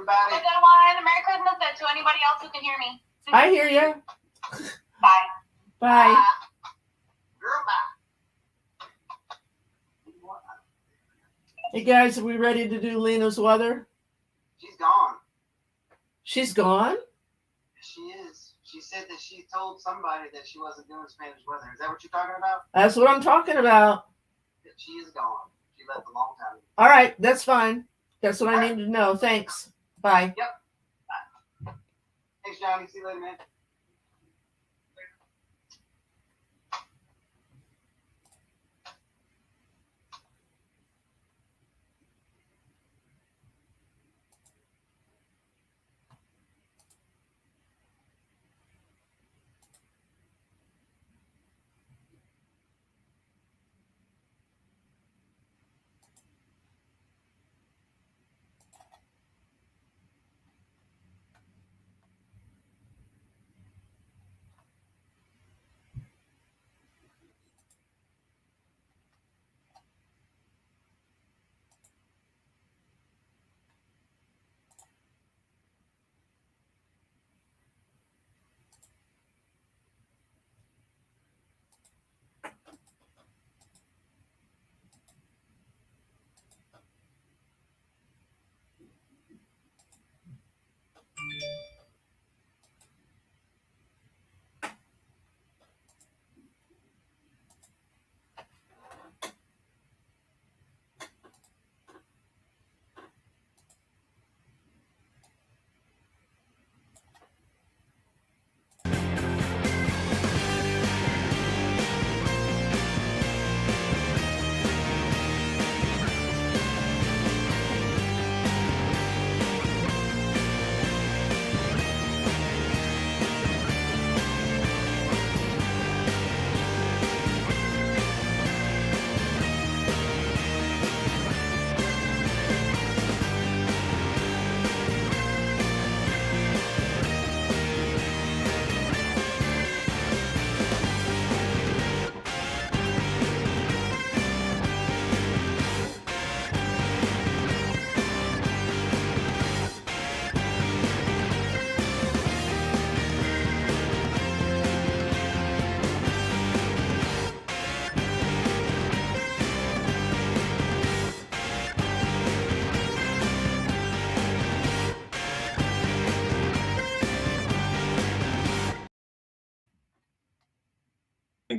everybody. I got one. Merry Christmas to anybody else who can hear me. I hear you. Bye. Bye. Hey guys, are we ready to do Lena's weather? She's gone. She's gone? She is. She said that she told somebody that she wasn't doing Spanish weather. Is that what you're talking about? That's what I'm talking about. That she is gone. She left a long time ago. All right, that's fine. That's what I need to know. Thanks. Bye. Yep. Bye. Thanks, Johnny. See you later, man.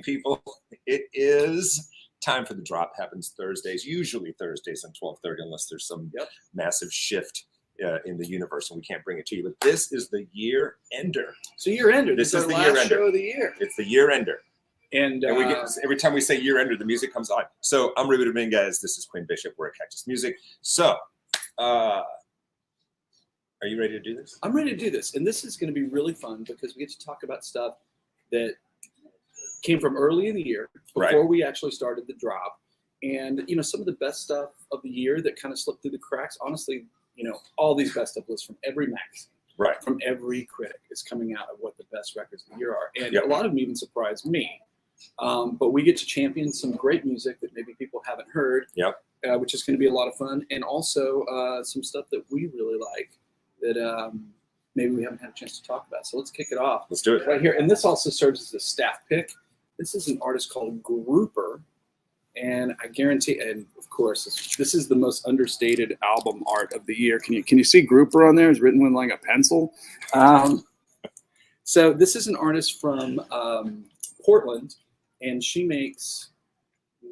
People, it is time for the drop. Happens Thursdays, usually Thursdays at 12:30, unless there's some massive shift in the universe and we can't bring it to you. But this is the year ender. So year ender. This is the our year last ender. show of the year. It's the year ender. And we get, every time we say year ender, the music comes on. So I'm Ruben and Quinn, guys. This is Quinn Bishop. We're at Cactus Music. So, are you ready to do this? I'm ready to do this, and this is going to be really fun because we get to talk about stuff that came from early in the year before we actually started the drop. And, you know, some of the best stuff of the year that kind of slipped through the cracks, honestly, you know, all these best stuff lists from every magazine, from every critic is coming out of what the best records of the year are. And a lot of them even surprised me. But we get to champion some great music that maybe people haven't heard, which is going to be a lot of fun. And also some stuff that we really like that maybe we haven't had a chance to talk about. So let's kick it off. Let's do it. Right here. And this also serves as a staff pick. This is an artist called Grouper. And I guarantee, and of course, this is the most understated album art of the year. Can you see Grouper on there? It's written with like a pencil. So this is an artist from Portland, and she makes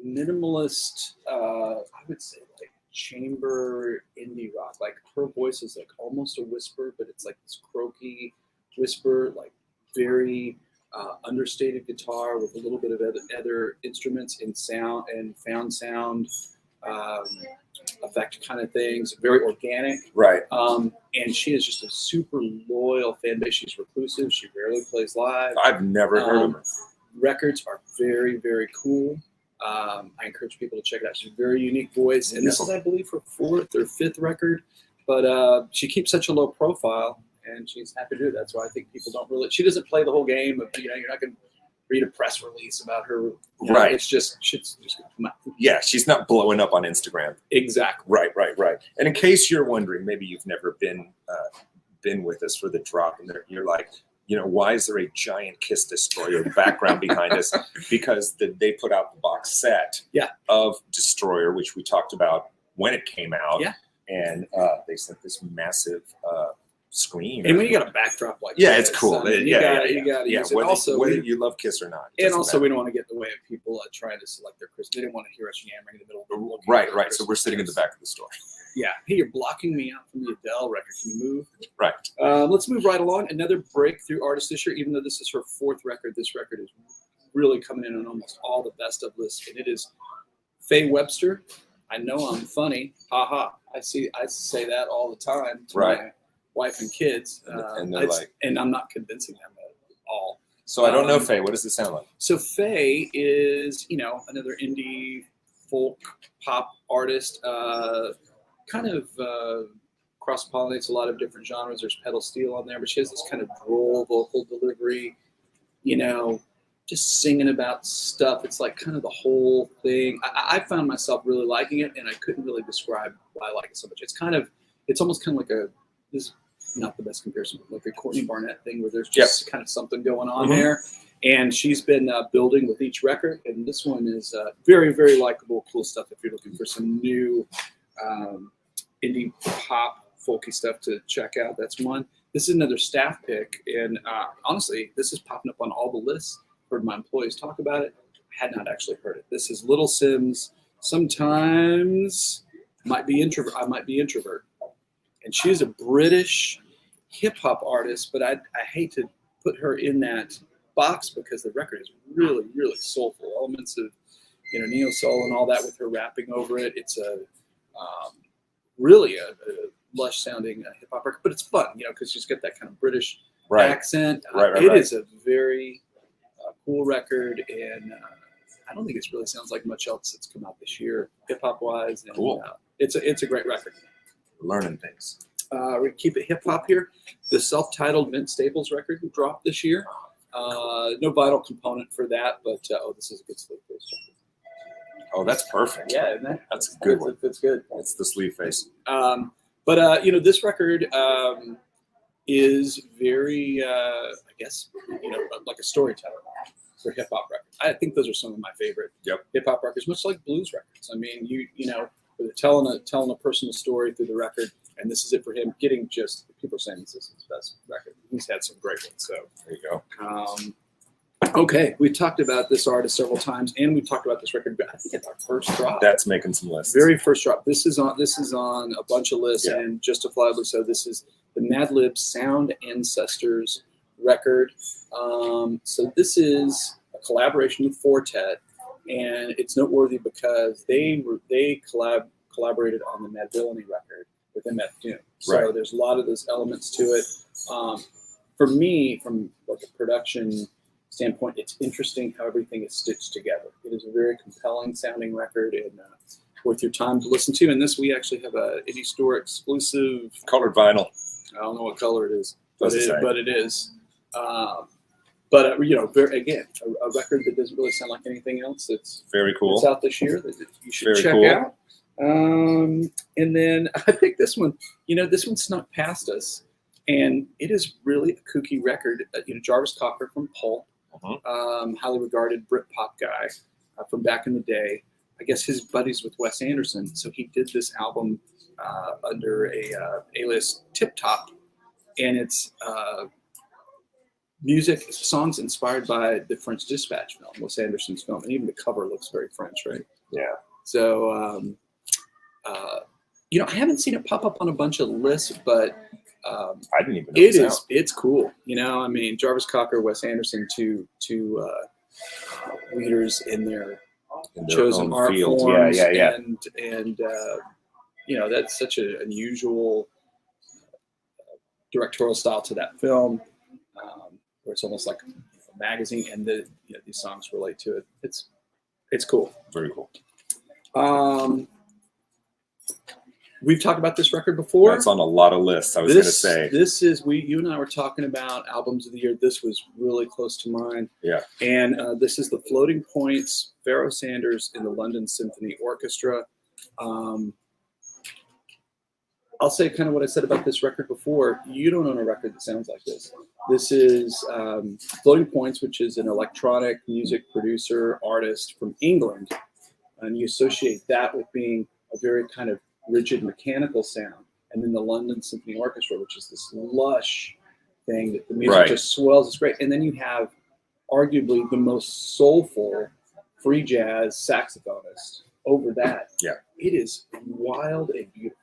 minimalist, I would say like chamber indie rock. Like her voice is like almost a whisper, but it's like this croaky whisper, like very understated guitar with a little bit of other instruments in sound and found sound effect kind of things. Very organic, and she is just a super loyal fan base. She's reclusive. She rarely plays live. I've never heard of her. Records are very, very cool. I encourage people to check it out. She's a very unique voice, and this is, I believe, her 4th or 5th record. But she keeps such a low profile. And she's happy to do that. That's why I think people don't really. She doesn't play the whole game of, you know, you're not going to read a press release about her. Right. It's just shit's just gonna come out. Yeah, she's not blowing up on Instagram. Exactly. Right. And in case you're wondering, maybe you've never been with us for the drop, and you're like, why is there a giant Kiss Destroyer background behind us? Because they put out the box set of Destroyer, which we talked about when it came out. Yeah. And they sent this massive screen. And when you got a backdrop like it's cool. You got to use it. Whether you love Kiss or not. And also, we don't want to get in the way of people trying to select their Christmas. They didn't want to hear us yammering in the middle of the Right. So we're sitting in the back of the store. Yeah. Hey, you're blocking me out from the Adele record. Can you move? Right. Let's move right along. Another breakthrough artist this year, even though this is her 4th record, this record is really coming in on almost all the best of lists. And it is Faye Webster. I know I'm funny. Haha. I say that all the time to my wife and kids. And they're and I'm not convincing them at all. So I don't know Faye. What does it sound like? So Faye is, another indie folk pop artist. Kind of cross-pollinates a lot of different genres. There's pedal steel on there, but she has this kind of droll vocal delivery, just singing about stuff. It's like kind of the whole thing. I found myself really liking it, and I couldn't really describe why I like it so much. It's almost kind of like this is not the best comparison, but like a Courtney Barnett thing where there's just kind of something going on there. And she's been building with each record, and this one is very, very likable, cool stuff if you're looking for some new indie pop folky stuff to check out. That's one. This is another staff pick, and honestly, this is popping up on all the lists. Heard my employees talk about it. Had not actually heard it. This is Little Sims. Sometimes I might be introvert, and she's a British hip hop artist, but I hate to put her in that box because the record is really, really soulful. Elements of neo soul and all that with her rapping over it. It's really a lush sounding hip hop record, but it's fun, because she's got that kind of British accent. It is a very cool record, and I don't think it really sounds like much else that's come out this year, hip hop wise. And, cool. It's a great record. Learning things. We keep it hip hop here. The self-titled Vince Staples record dropped this year. No vinyl component for that, but this is a good sleeve face jacket. Oh, that's perfect. Yeah, isn't it? That's a good one. It's good. It's the sleeve face. But this record is very, I guess, like a storyteller for hip hop records. I think those are some of my favorite hip hop records, much like blues records. I mean, they're telling a personal story through the record, and this is it for him. People are saying this is his best record. He's had some great ones. So there you go. Okay, we've talked about this artist several times, and we've talked about this record. I think it's our first drop. That's making some lists. Very first drop. This is on a bunch of lists, and justifiably so. This is the Madlib Sound Ancestors record. So this is a collaboration with Fortet, and it's noteworthy because they collaborated on the Magdalena record with Emmet. So there's a lot of those elements to it. For me, from like a production standpoint, it's interesting how everything is stitched together. It is a very compelling sounding record and worth your time to listen to. And this, we actually have a indie store exclusive colored vinyl. I don't know what color it is, but it is. Again, a record that doesn't really sound like anything else. It's very cool. It's out this year that you should check out. And then I picked this one. This one snuck past us, and it is really a kooky record. Jarvis Cocker from Pulp. Highly regarded Britpop guy from back in the day. I guess his buddies with Wes Anderson, so he did this album under a alias Tip Top, and it's songs inspired by the French Dispatch film, Wes Anderson's film, and even the cover looks very French, right? Yeah. So I haven't seen it pop up on a bunch of lists, but I didn't even know it's cool. Jarvis Cocker, Wes Anderson, two leaders in their chosen art field. forms. Yeah. And that's such an unusual directorial style to that film, where it's almost like a magazine, and these songs relate to it. It's cool. Very cool. We've talked about this record before. That's on a lot of lists. I was going to say. This is you and I were talking about albums of the year. This was really close to mine. Yeah. And this is the Floating Points, Pharoah Sanders in the London Symphony Orchestra. I'll say kind of what I said about this record before. You don't own a record that sounds like this. This is Floating Points, which is an electronic music producer, artist from England. And you associate that with being a very kind of rigid mechanical sound, and then the London Symphony Orchestra, which is this lush thing that the music just swells. It's great. And then you have arguably the most soulful free jazz saxophonist over that. Yeah, it is wild and beautiful.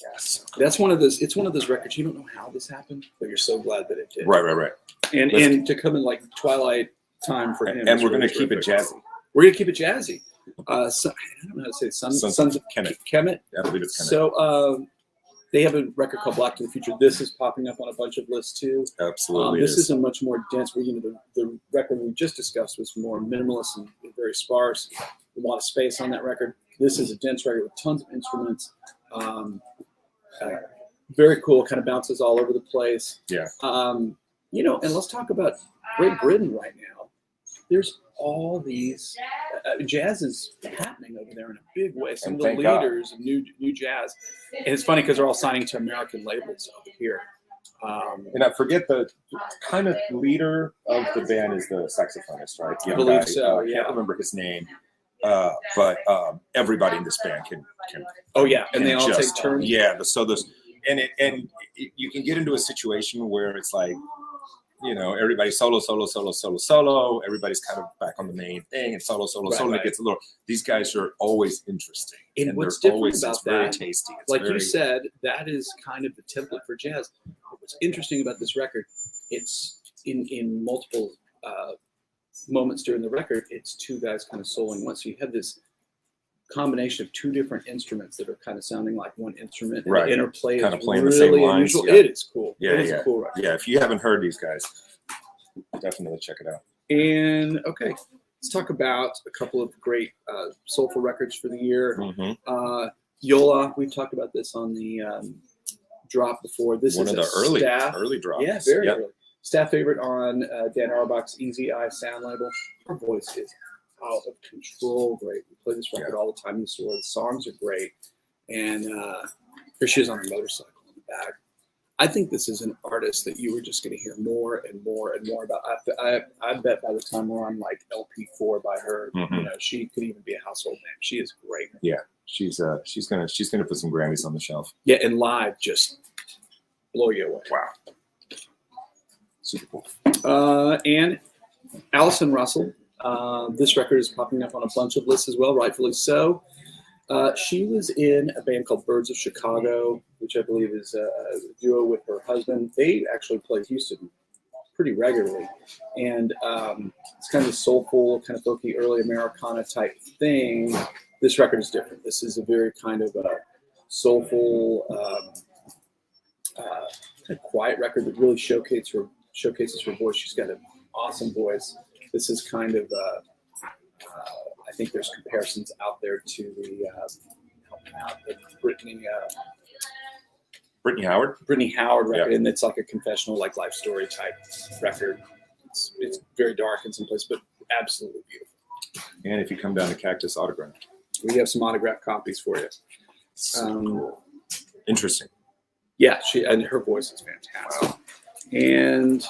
Yes, that's one of those. It's one of those records you don't know how this happened, but you're so glad that it did. Right. And to come in like twilight time for him. And we're going to keep it jazzy. We're going to keep it jazzy. I don't know how to say Sons of Kemet. Kemet. I believe it's Kemet. So they have a record called Black to the Future. This is popping up on a bunch of lists too. Absolutely. This is a much more dense. Where the record we just discussed was more minimalist and very sparse. A lot of space on that record. This is a dense record with tons of instruments. Very cool. Kind of bounces all over the place. Yeah. And let's talk about Great Britain right now. There's all these jazz is happening over there in a big way. Some of the leaders of new jazz, and it's funny because they're all signing to American labels over here. And I forget the kind of leader of the band is the saxophonist, right? I believe so. I can't remember his name, but everybody in this band can. Oh yeah, and they all take turns. Yeah, so there's and you can get into a situation where it's like, everybody's solo. Everybody's kind of back on the main thing, and solo. And it gets a little. These guys are always interesting, and what's different always, about it's very that? tasty. It's like you said, that is kind of the template for jazz. What's interesting about this record, it's in multiple moments during the record, it's two guys kind of soloing once. So you have this combination of two different instruments that are kind of sounding like one instrument. And the interplay kind of is playing really the same lines. unusual. It is cool. Yeah, it is a cool record. Yeah, if you haven't heard these guys, definitely check it out. And okay, let's talk about a couple of great soulful records for the year. Mm-hmm. Yola, we've talked about this on the drop before. This one is of the early drops. Yeah, very early. Staff favorite on Dan Auerbach's Easy Eye sound label. Her voice is out of control. Great. We play this record all the time in the store. The songs are great. And here she is on her motorcycle in the back. I think this is an artist that you were just going to hear more and more and more about. I bet by the time we're on like LP4 by her, she could even be a household name. She is great. Yeah, she's gonna put some Grammys on the shelf. Yeah, and live just blow you away. Wow, super cool. And Allison Russell. This record is popping up on a bunch of lists as well, rightfully so. She was in a band called Birds of Chicago, which I believe is a duo with her husband. They actually play Houston pretty regularly. And it's kind of a soulful, kind of folky, early Americana type thing. This record is different. This is a very kind of soulful, kind of quiet record that really showcases her voice. She's got an awesome voice. This is kind of, I think there's comparisons out there to the Brittany Howard record, and it's like a confessional, like life story type record. It's very dark in some places, but absolutely beautiful. And if you come down to Cactus Autograph, we have some autographed copies for you. Cool. Interesting. Yeah, and her voice is fantastic. Wow. And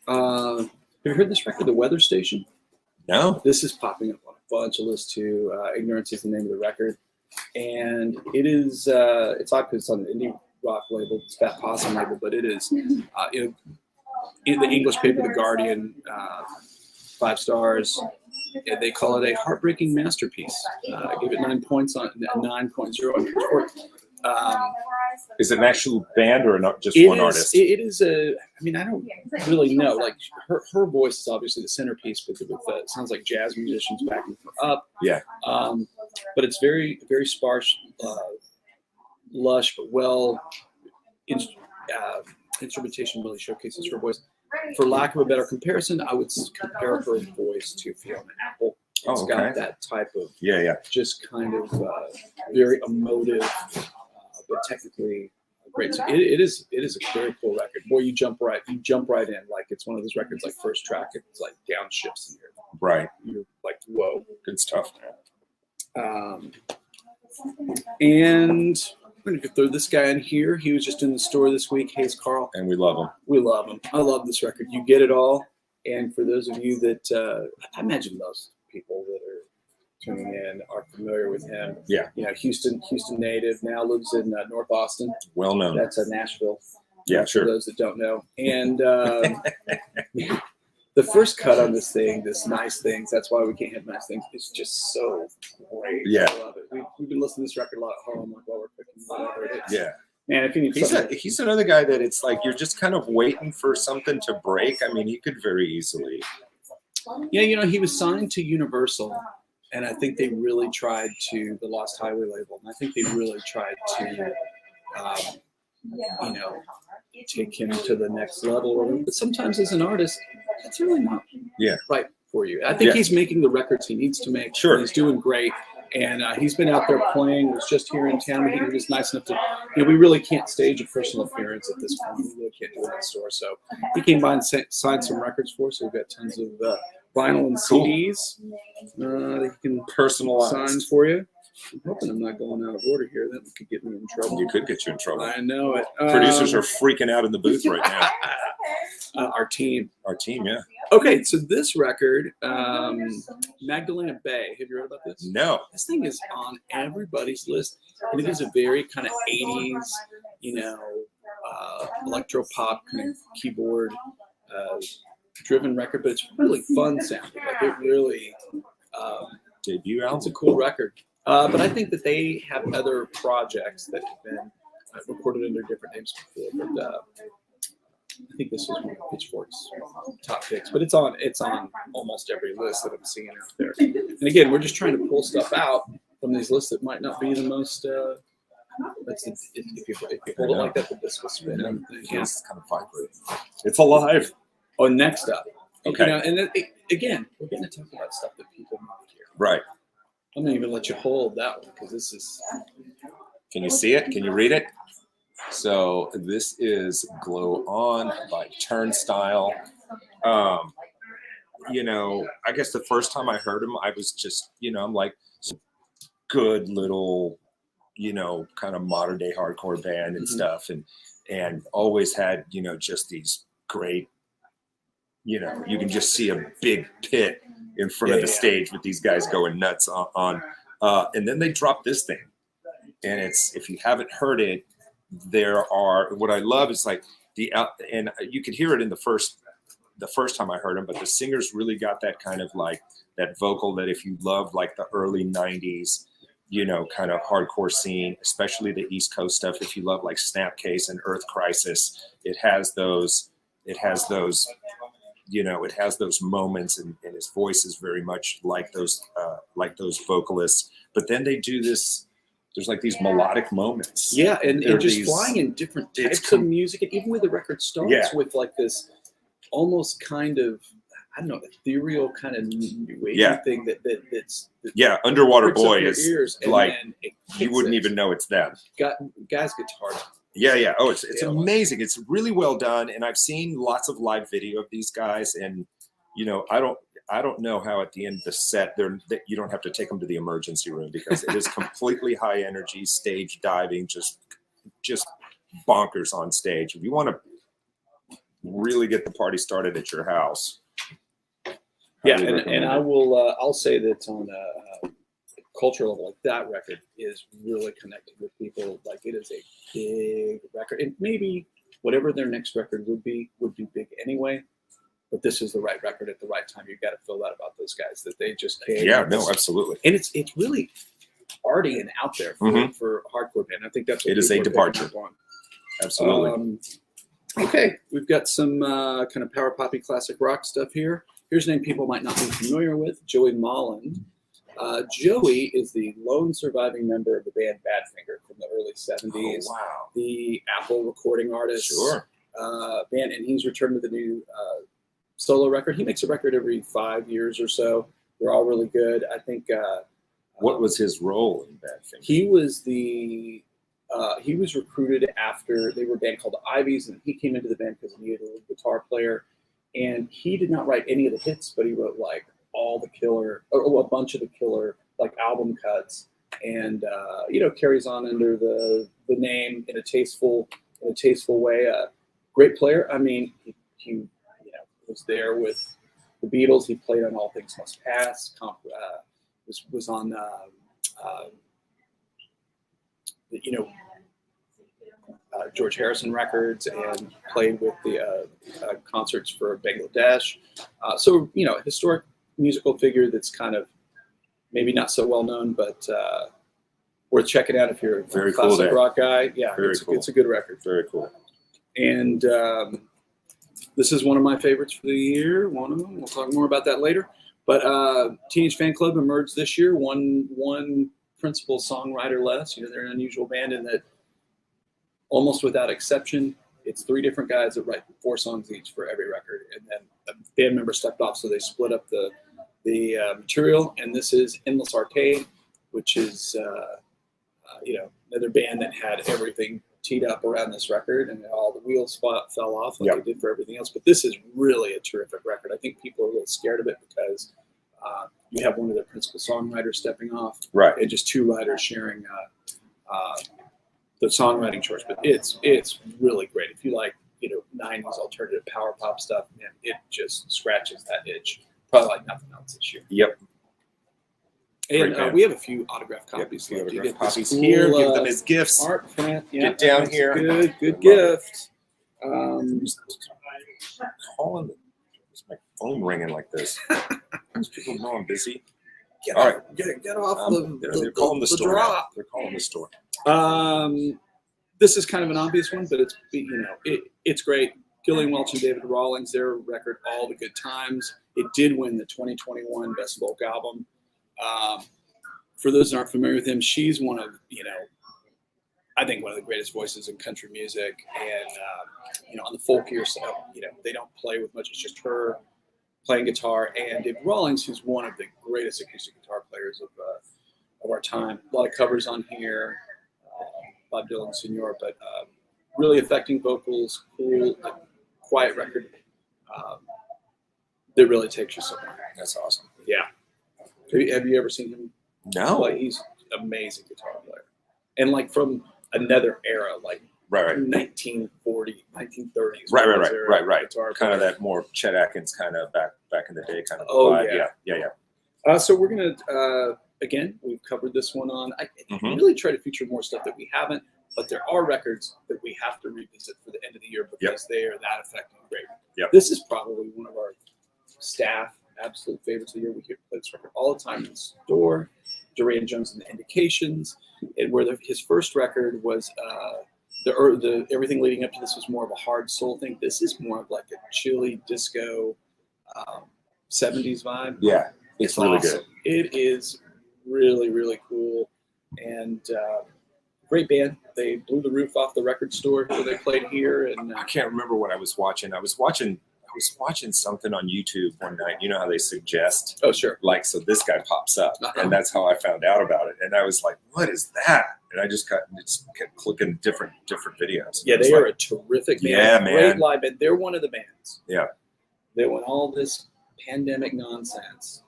have you heard this record, The Weather Station? No. This is popping up on a bunch of lists too. Ignorance is the name of the record. And it is, it's odd because it's on the indie rock label, it's Fat Possum label, but it is, in the English paper, The Guardian, 5 stars. And they call it a heartbreaking masterpiece. I gave it 9 points on 9.0 on Pitchfork. Is it an actual band or not just one artist? It is I don't really know. Like her voice is obviously the centerpiece, but it sounds like jazz musicians backing her up. Yeah. But it's very, very sparse, lush, but well. Instrumentation really showcases her voice. For lack of a better comparison, I would compare her voice to Fiona Apple. It's got that type of yeah. just kind of very emotive, but technically great. So it is a very cool record. Boy, you jump right in. Like it's one of those records like first track. It's like downshifts in here. Right. You're like, whoa, Good stuff. And I'm gonna throw this guy in here. He was just in the store this week. Hayes Carl. And we love him. We love him. I love this record. You get it all. And for those of you that I imagine most people that are tuning in are familiar with him. Yeah. You know, Houston native, now lives in North Austin. Well known. That's Nashville. Yeah, sure. For those that don't know. And the first cut on this thing, this Nice Things, that's why we can't have nice things, is just so great. Yeah. I love it. We've been listening to this record a lot at home, like while we're cooking, whatever it is. Yeah. Man, if you need he's another guy that it's like you're just kind of waiting for something to break. I mean, he could very easily. Yeah, you know, he was signed to Universal, and I think they really tried to, the Lost Highway label, and I think they really tried to, you know, take him to the next level. But sometimes as an artist, that's really not right for you. I think he's making the records he needs to make. Sure. He's doing great. And he's been out there playing. Was just here in town. He was nice enough to, you know, we really can't stage a personal appearance at this point. We really can't do it in the store. So he came by and signed some records for us. So we've got tons of vinyl and CDs that he can personalize signs for you. I'm hoping I'm not going out of order here. That could get me in trouble. You could get you in trouble. I know it. Producers are freaking out in the booth right now. Our team, yeah. Okay, so this record, Magdalena Bay. Have you read about this? No. This thing is on everybody's list, and it is a very kind of 80s, you know, electro pop kind of keyboard driven record, but it's really fun sounding. Like it really Debut album. It's a cool record. But I think that they have other projects that have been recorded under different names before. But I think this is one of Pitchfork's top picks. But it's on almost every list that I'm seeing out there. And again, we're just trying to pull stuff out from these lists that might not be the most. If you hold it like that, the disc will spin. It's kind of vibrating. It's alive. Oh, next up. Okay. Now, and then, again, we're going to talk about stuff that people want to hear. Right. I'm going to even let you hold that one because this is. Can you see it? Can you read it? So this is Glow On by Turnstile. You know, I guess the first time I heard him, I was just, you know, I'm like, good little, you know, kind of modern day hardcore band and stuff. And always had, you know, just these great, you know, you can just see a big pit in front of the stage with these guys going nuts on. And then they dropped this thing. And it's, if you haven't heard it, there are, what I love is like and you could hear it in the first time I heard him, but the singers really got that kind of like that vocal that if you love like the early 90s, you know, kind of hardcore scene, especially the East Coast stuff. If you love like Snapcase and Earth Crisis, it has those, you know, it has those moments, and his voice is very much like those vocalists. But then they do this. There's like these melodic moments. Yeah, and just flying in different types of music. And even with the record starts with like this almost kind of, I don't know, ethereal kind of new wavy thing that's Underwater Boy is ears, like you wouldn't even know it's them. Guys guitar. Yeah. Oh, it's amazing. It's really well done, and I've seen lots of live video of these guys, and you know, I don't know how at the end of the set you don't have to take them to the emergency room because it is completely high energy stage diving, just bonkers on stage. If you want to really get the party started at your house. And I will. I'll say that on a cultural level, like that record is really connected with people. Like it is a big record, and maybe whatever their next record would be big anyway. But this is the right record at the right time. You've got to feel that about those guys that they just came. Yeah, no, absolutely. And it's really arty and out there for hardcore band. I think that's what it is a departure. Absolutely. Okay, we've got some kind of power poppy classic rock stuff here. Here's a name people might not be familiar with, Joey Molland. Joey is the lone surviving member of the band Badfinger from the early 70s. Oh, wow. The Apple recording artist. Sure. Band, and he's returned with a new solo record. He makes a record every 5 years or so They're all really good. I think. What was his role in Badfinger? He was he was recruited after they were a band called the Ivies, and he came into the band because he needed a guitar player. And he did not write any of the hits, but he wrote like all the killer, or a bunch of the killer like album cuts, and carries on under the name in a tasteful way. Great player. I mean, he was there with the Beatles. He played on All Things Must Pass. Was on George Harrison records, and played with the concerts for Bangladesh. So a historic musical figure that's kind of maybe not so well known, but worth checking out if you're a Very classic cool rock guy. Yeah, it's a good record. Very cool. And this is one of my favorites for the year. One of them. We'll talk more about that later. But Teenage Fan Club emerged this year. One principal songwriter less. They're an unusual band in that almost without exception, it's 3 different guys that write 4 songs each for every record, and then a band member stepped off, so they split up the material. And this is Endless Arcade, which is another band that had everything teed up around this record, and all the wheels fell off like it did for everything else. But this is really a terrific record. I think people are a little scared of it because you have one of the principal songwriters stepping off, right, and just 2 writers sharing the songwriting chores. But it's really great. If you like 90s alternative power pop stuff, man, it just scratches that itch. Probably like nothing else this year. Yep. And we have a few autographed copies. Yep, left. You autographed get this copies cool, here. Give them as gifts. Art print. Yeah, Get down that's here. Good gift. Who's calling? Where's my phone ringing like this? These people know I'm busy. Get All off, right. get off They're calling the store. drop. They're calling the store. This is kind of an obvious one, but it's great. Gillian Welch and David Rawlings, their record, All the Good Times. It did win the 2021 Best Folk Album. For those that aren't familiar with him, she's one of, I think one of the greatest voices in country music. And, on the folkier side, they don't play with much. It's just her playing guitar. And David Rawlings, who's one of the greatest acoustic guitar players of our time. A lot of covers on here. Bob Dylan, Senor, but really affecting vocals, cool, quiet record that really takes you somewhere. That's awesome. Yeah. Have you ever seen him? No. Like, he's an amazing guitar player. And like from another era, like Right. 1940, 1930s. Right. Guitar Kind of player. that more Chet Atkins kind of back in the day kind of Oh, vibe. Yeah. So we're going to, again, we've covered this one on, I really try to feature more stuff that we haven't, but there are records that we have to revisit for the end of the year because they are that effective and great. Yep. This is probably one of our staff absolute favorites of the year. We hear play this record all the time in the store. Duran Jones and the Indications, and where his first record was the everything leading up to this was more of a hard soul thing. This is more of like a chilly disco 70s vibe. Yeah. It's really awesome. good. It is really, really cool. And great band. They blew the roof off the record store where they played here. And I can't remember what I was watching. I was watching something on YouTube one night. You know how they suggest? Oh, sure. Like, so this guy pops up, and that's how I found out about it. And I was like, "What is that?" And I just kept clicking different videos. Yeah, they are a terrific band. Yeah, man. Great live band. They're one of the bands. Yeah. That when all this pandemic nonsense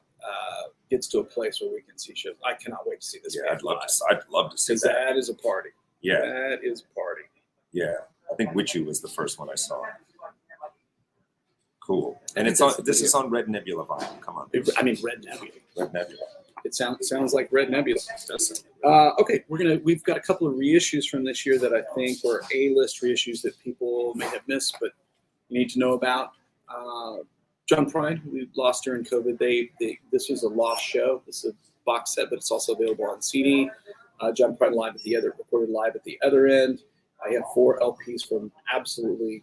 gets to a place where we can see shows, I cannot wait to see this. Yeah, band I'd love to see because that. that is a party. Yeah, that is a party. Yeah, I think Witchy was the first one I saw. Cool. And This is on Red Nebula vinyl. Come on. Red Nebula. Red Nebula. It sounds like Red Nebula. Okay, we've got a couple of reissues from this year that I think were A-list reissues that people may have missed, but you need to know about. John Prine, we lost during COVID. This was a lost show. This is a box set, but it's also available on CD. John Prine recorded live at the other end. I have 4 LPs from absolutely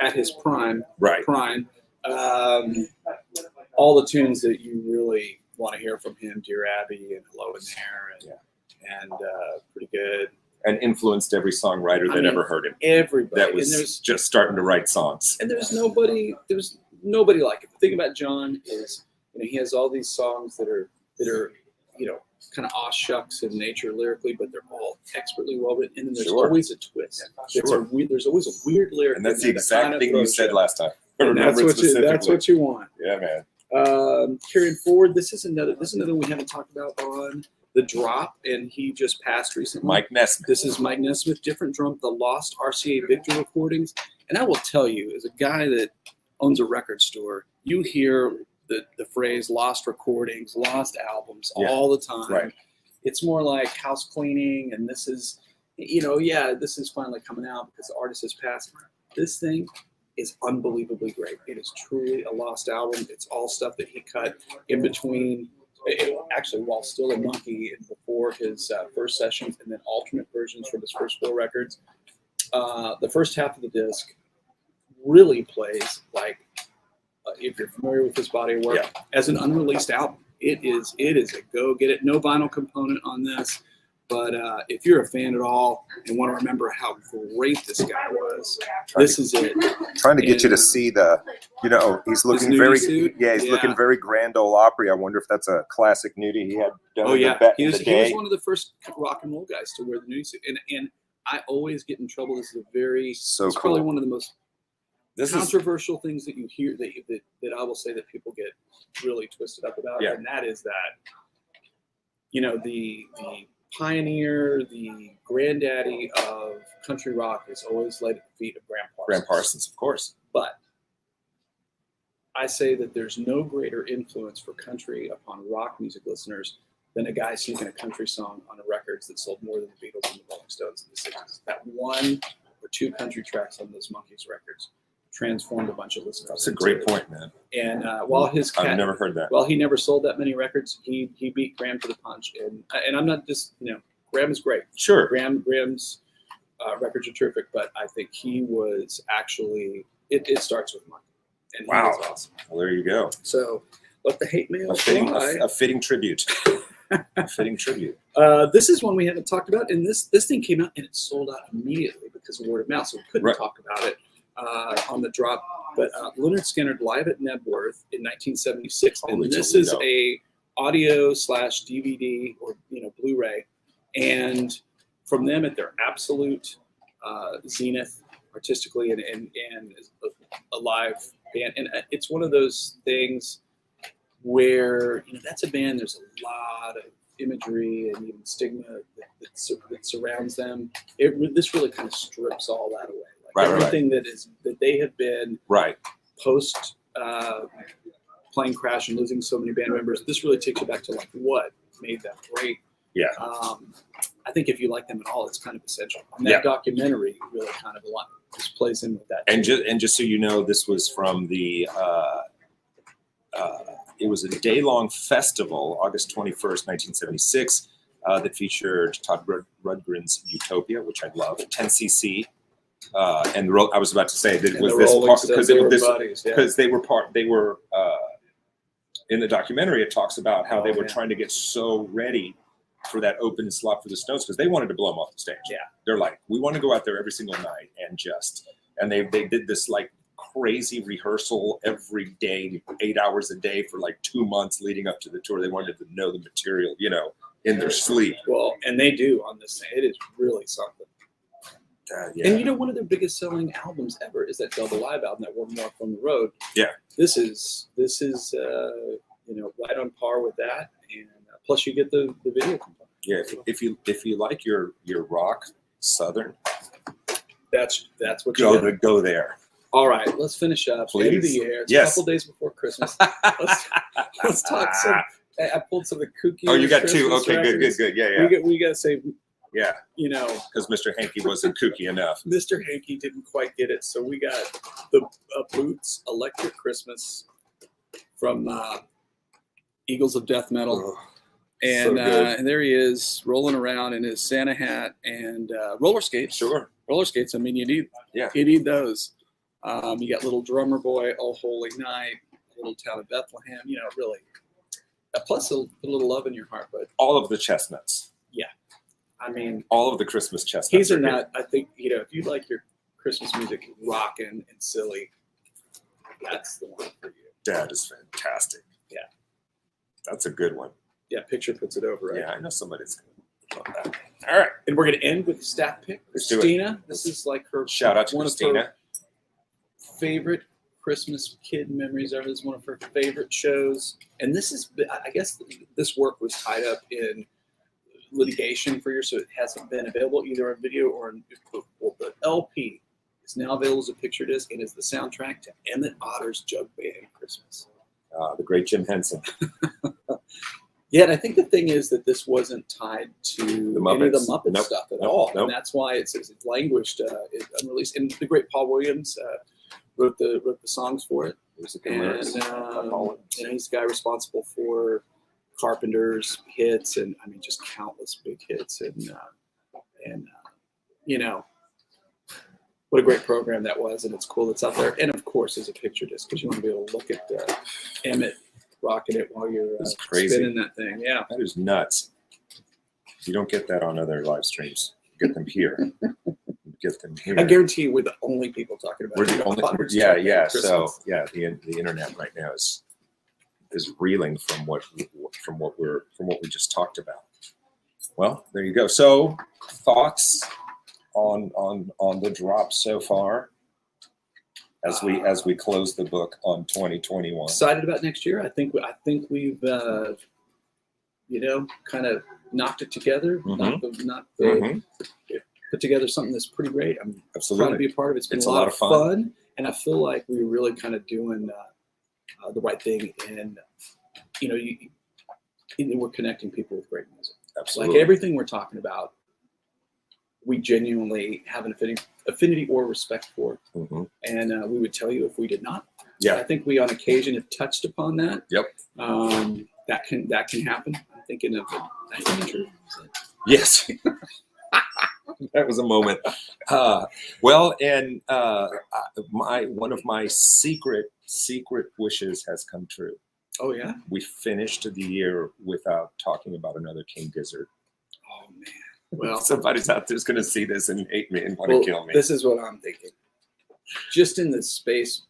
at his prime. Right. Prime. All the tunes that you really want to hear from him, Dear Abby and Hello in There, and pretty good. And influenced every songwriter that ever heard him. Everybody. That was just starting to write songs. And there was nobody like it. The thing about John is he has all these songs that are kind of aw shucks in nature lyrically, but they're all expertly woven. And then there's always a twist. There's always a weird lyric. And that's the exact thing you said last time. And that's what you want. Yeah, man. Carrying forward, this is another we haven't talked about on the drop, and he just passed recently. Mike Nesmith. This is Mike Nesmith, different drum, the Lost RCA Victor recordings. And I will tell you, as a guy that owns a record store, you hear the phrase lost recordings, lost albums all the time. Right. It's more like house cleaning, and this is, this is finally coming out because the artist has passed. This thing is unbelievably great. It is truly a lost album. It's all stuff that he cut in between, actually while still a monkey and before his first sessions, and then alternate versions from his first 4 records. The first half of the disc really plays like, if you're familiar with his body of work, as an unreleased album. It is a go get it. No vinyl component on this, but if you're a fan at all and want to remember how great this guy was, this is it. Trying to get you to see he's looking very suit. He's looking very Grand Ole Opry. I wonder if that's a classic nudie he had done he was one of the first rock and roll guys to wear the nudie suit, and I always get in trouble. This is it's probably one of the most controversial things that you hear that I will say that people get really twisted up about, and that is that the pioneer, the granddaddy of country rock is always laid at the feet of Graham Parsons. Graham Parsons, of course. But I say that there's no greater influence for country upon rock music listeners than a guy singing a country song on a records that sold more than the Beatles and the Rolling Stones in the 60s. That 1 or 2 country tracks on those Monkees records transformed a bunch of listeners. That's a great point, man. And while I've never heard that. While he never sold that many records, he beat Graham to the punch. And I'm not just Graham is great. Sure. Graham's records are terrific, but I think he was actually it starts with Mike. And wow, he was awesome. Well, there you go. So let the hate mail fly. A fitting tribute. A fitting tribute. This is one we haven't talked about, and this thing came out and it sold out immediately because of word of mouth, so we couldn't talk about it on the drop. But Leonard Skinner live at Nebworth in 1976, and this is a audio/DVD or Blu-ray, and from them at their absolute zenith artistically and a live band, and it's one of those things where that's a band. There's a lot of imagery and even stigma that surrounds them. This really kind of strips all that away. Everything that they have been post plane crash and losing so many band members. This really takes you back to what made them great. Yeah. I think if you like them at all, it's kind of essential. And that documentary really kind of a lot just plays in with that. And just so you know, this was from the. It was a day-long festival, August 21st, 1976, that featured Todd Rundgren's Utopia, which I love, 10cc. And I was about to say that it was this part because they were in the documentary. It talks about how they were trying to get so ready for that open slot for the Stones because they wanted to blow them off the stage. Yeah, they're like, we want to go out there every single night and they did this crazy rehearsal every day, 8 hours a day for 2 months leading up to the tour. They wanted to know the material, in their sleep. Well, and they do on this thing. It is really something. And one of their biggest selling albums ever is that Double Live album, that One More from the Road. Yeah, this is right on par with that, and plus you get the video component. Yeah, if you like your rock Southern, that's what go there. All right, let's finish up. Please. End of the year. It's a couple days before Christmas. Let's talk some. I pulled some of the kooky. Oh, you got two. Okay, good. Yeah. We got to say. Yeah. Because Mr. Hankey wasn't kooky enough. Mr. Hankey didn't quite get it, so we got the Boots Electric Christmas from Eagles of Death Metal. And there he is rolling around in his Santa hat and roller skates. Sure. Roller skates. I mean, you need those. You got Little Drummer Boy, Oh Holy Night, Little Town of Bethlehem. Really. Plus a little love in your heart, but all of the chestnuts. Yeah. I mean, all of the Christmas chestnuts. These are not. I think if you like your Christmas music rockin' and silly, that's the one for you. That is fantastic. Yeah. That's a good one. Yeah, picture puts it over, right? Yeah, I know somebody's going to love that. All right. And we're going to end with the staff pick. Let's do it. Christina, this is like her Shout out to one Christina. of her favorite Christmas kid memories ever. This is one of her favorite shows. And this is, I guess this work was tied up in litigation for years, so it hasn't been available either on video or in the LP is now available as a picture disc and is the soundtrack to Emmet Otter's Jug Band Christmas. The great Jim Henson. Yeah, and I think the thing is that this wasn't tied to The any of the Muppets. Muppet Nope. stuff at Nope. all, Nope. and that's why it's languished, unreleased. And the great Paul Williams wrote the songs for it, Music and and lyrics. Paul. he's the guy responsible for Carpenter's hits, and I mean just countless big hits, and you know. What a great program that was, and it's cool that's out there. And of course, as a picture disc, because you want to be able to look at Emmet rocking it while you're That's crazy. spinning that thing. Yeah. That is nuts. You don't get that on other live streams. You get them here. You get them here. I guarantee you, we're the only people talking about We're it. the only. Otter's Yeah, Jug yeah. Band So Christmas. yeah, the internet right now is reeling from what we just talked about. Well, there you go. So thoughts on the drop so far as we close the book on 2021. Excited about next year. I think we've kind of knocked it together. Mhm. Put together something that's pretty great. I'm proud to Absolutely. be a part of it. It's been It's a lot of fun, and I feel like we're really kind of doing the right thing, and we're connecting people with great music. Absolutely. Like everything we're talking about, we genuinely have an affinity or respect for, Mhm. and we would tell you if we did not. Yeah. I think we on occasion have touched upon that. Yep. That can happen. I'm thinking of Andrew. Yes. That was a moment. Well, and one of my secret wishes has come true. Oh yeah. We finished the year without talking about another King Gizzard. Oh man. Well, Somebody's out there's going to see this and hate me and want to kill me. this is what I'm thinking. Just in the space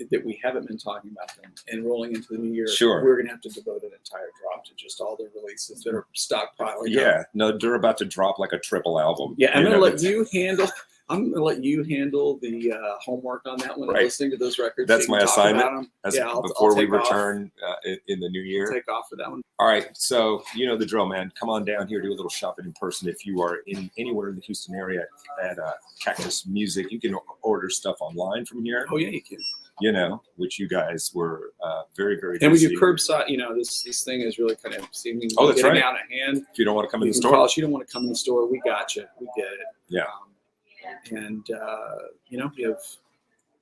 that we haven't been talking about them and rolling into the new year, Sure. we're going to have to devote an entire drop to just all the releases that are stockpiling. Yeah, no, they're about to drop like a triple album. Yeah, I'm You going know, to let you handle. I'm going to let you handle the homework on that one. Right. Listening to those records. That's so you my can talk assignment about 'em. as- Yeah, I'll before we take off. return in the new year. Take off for that one. All right, so you know the drill, man. Come on down here, do a little shopping in person. If you are anywhere in the Houston area at Cactus Music, you can order stuff online from here. Oh yeah, you can. You know, which you guys were very, very And we busy. do curbside. This thing is really kind of seeming Oh, that's getting right. out of hand. If you don't want to come in You the can call store, us. You don't want to come in the store. We got you. We get it. Yeah. And you have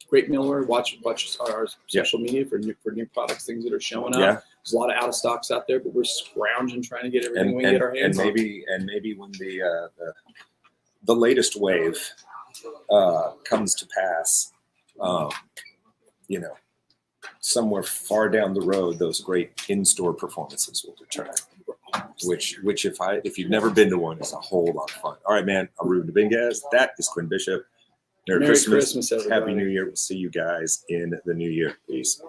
great Miller. Watch our social media for new products, things that are showing up. Yeah. There's a lot of out of stocks out there, but we're scrounging trying to get everything and we can get our hands on. maybe when the latest wave comes to pass, you know, somewhere far down the road, those great in-store performances will return. Which if you've never been to one, is a whole lot of fun. All right, man. I'm Ruben Dominguez. That is Quinn Bishop. Merry Christmas. everybody. Happy New Year. We'll see you guys in the new year. Peace.